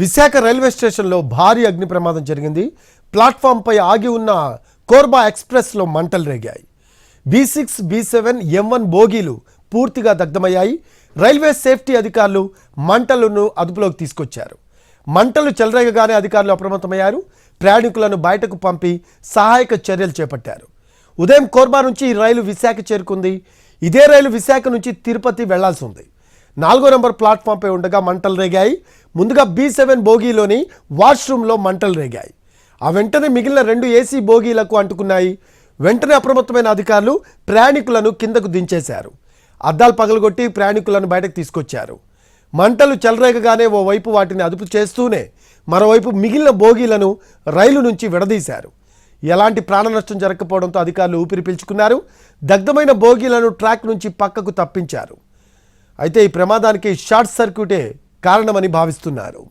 Visakha railway స్టేషన్లో భారీ అగ్ని ప్రమాదం జరిగింది. ప్లాట్ఫామ్పై ఆగి ఉన్న కోర్బా ఎక్స్ప్రెస్లో మంటలు రేగాయి. B6, B7, M1 బోగీలు పూర్తిగా దగ్ధమయ్యాయి. రైల్వే సేఫ్టీ అధికారులు మంటలను అదుపులోకి తీసుకొచ్చారు. మంటలు చెలరేగగానే అధికారులు అప్రమత్తమయ్యారు. ప్రయాణికులను బయటకు పంపి సహాయక చర్యలు చేపట్టారు. ఉదయం కోర్బా నుంచి ఈ రైలు విశాఖ చేరుకుంది. ఇదే రైలు విశాఖ నుంచి తిరుపతి వెళ్లాల్సి ఉంది. 4వ నంబర్ ప్లాట్ఫామ్పై ఉండగా మంటలు రేగాయి. ముందుగా B7 బోగీలోని వాష్రూమ్లో మంటలు రేగాయి. ఆ వెంటనే మిగిలిన 2 AC బోగీలకు అంటుకున్నాయి. వెంటనే అప్రమత్తమైన అధికారులు ప్రయాణికులను కిందకు దించేశారు. అద్దాలు పగలగొట్టి ప్రయాణికులను బయటకు తీసుకొచ్చారు. మంటలు చెలరేగగానే ఓవైపు వాటిని అదుపు చేస్తూనే మరోవైపు మిగిలిన బోగీలను రైలు నుంచి విడదీశారు. ఎలాంటి ప్రాణ నష్టం జరగకపోవడంతో అధికారులు ఊపిరి పీల్చుకున్నారు. దగ్ధమైన బోగీలను ట్రాక్ నుంచి పక్కకు తప్పించారు. అయితే ఈ ప్రమాదానికి షార్ట్ సర్క్యూటే కారణమని భావిస్తున్నారు.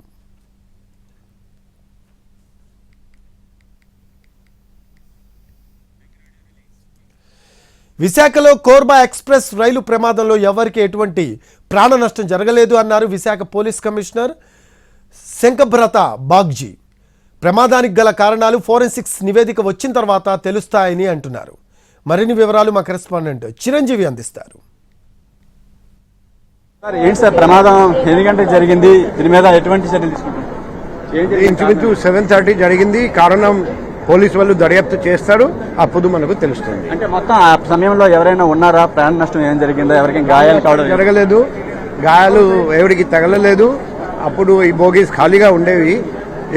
విశాఖలో కోర్బా ఎక్స్ప్రెస్ రైలు ప్రమాదంలో ఎవరికి ఎటువంటి ప్రాణ నష్టం జరగలేదు అన్నారు విశాఖ పోలీస్ కమిషనర్ శంకభ్రత బాగ్జీ. ప్రమాదానికి గల కారణాలు ఫోరెన్సిక్స్ నివేదిక వచ్చిన తర్వాత తెలుస్తాయని అంటున్నారు. మరిన్ని వివరాలు మా కరెస్పాండెంట్ చిరంజీవి అందిస్తారు. ఏంటి సార్ ప్రమాదం ఎన్ని గంటలకు జరిగింది, దీని మీద ఎటువంటి చర్యలు తీసుకుంటారు? ఇంచుమించు 7:30 జరిగింది. కారణం పోలీసు వాళ్ళు దర్యాప్తు చేస్తారు, అప్పుడు మనకు తెలుస్తుంది. అంటే మొత్తం ఆ సమయంలో ఎవరైనా ఉన్నారా? ప్రాణ నష్టం ఏం జరిగిందా? ఎవరికైనా గాయాలు కావడం జరగలేదు, గాయాలు ఎవరికి తగలలేదు. అప్పుడు ఈ బోగీస్ ఖాళీగా ఉండేవి.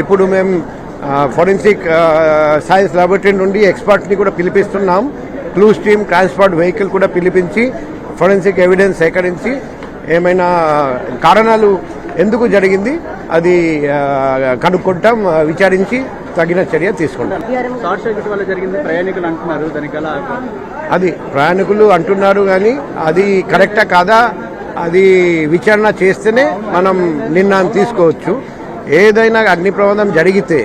ఇప్పుడు మేము ఫోరెన్సిక్ సైన్స్ ల్యాబొరేటరీ నుండి ఎక్స్పర్ట్ని కూడా పిలిపిస్తున్నాం. క్లూస్ టీమ్, ట్రాన్స్పోర్ట్ వెహికల్ కూడా పిలిపించి ఫోరెన్సిక్ ఎవిడెన్స్ సేకరించి ఏమైనా కారణాలు ఎందుకు జరిగింది అది కనుక్కుంటాం, విచారించి తగిన చర్య తీసుకుంటాం. షార్ట్ సర్క్యూట్ వల్ల జరిగింది ప్రయాణికులు అంటున్నారు, దానికి అది ప్రయాణికులు అంటున్నారు కానీ అది కరెక్టా కాదా అది విచారణ చేస్తేనే మనం నిర్ణయం తీసుకోవచ్చు. ఏదైనా అగ్ని ప్రమాదం జరిగితే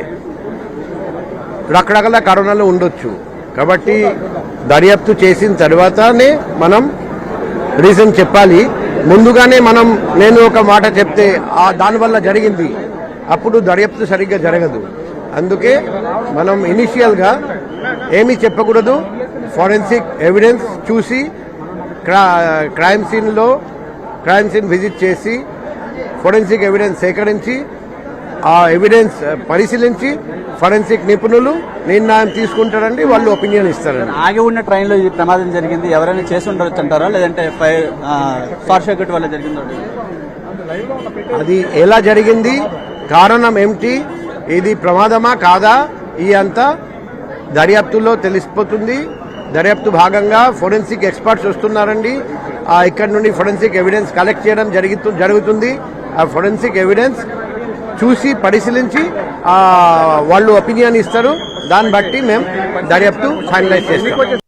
రకరకాల కారణాలు ఉండొచ్చు, కాబట్టి దర్యాప్తు చేసిన తర్వాతనే మనం రీజన్ చెప్పాలి. ముందుగానే నేను ఒక మాట చెప్తే దానివల్ల జరిగింది, అప్పుడు దర్యాప్తు సరిగ్గా జరగదు. అందుకే మనం ఇనిషియల్గా ఏమీ చెప్పకూడదు. ఫోరెన్సిక్ ఎవిడెన్స్ చూసి క్రైమ్ సీన్ విజిట్ చేసి ఫోరెన్సిక్ ఎవిడెన్స్ సేకరించి ఆ ఎవిడెన్స్ పరిశీలించి ఫోరెన్సిక్ నిపుణులు నిర్ణయం తీసుకుంటారండి, వాళ్ళు ఒపీనియన్ ఇస్తారండి. ఆగి ఉన్న ట్రైన్లో ఈ ప్రమాదం జరిగింది, ఎవరైనా చేసి ఉండొచ్చు అంటారా, లేదంటే షార్ట్ సర్క్యూట్ వల్ల జరిగిందో? అది ఎలా జరిగింది, కారణం ఏమిటి, ఇది ప్రమాదమా కాదా, ఈ అంతా దర్యాప్తులో తెలిసిపోతుంది. దర్యాప్తు భాగంగా ఫోరెన్సిక్ ఎక్స్పర్ట్స్ వస్తున్నారండి. ఇక్కడ నుండి ఫోరెన్సిక్ ఎవిడెన్స్ కలెక్ట్ చేయడం జరుగుతుంది. ఆ ఫోరెన్సిక్ ఎవిడెన్స్ చూసి పరిశీలించి వాళ్ళు ఒపీనియన్ ఇస్తారు. దాన్ని బట్టి మేము దర్యాప్తు ఫైనలైజ్ చేస్తాం.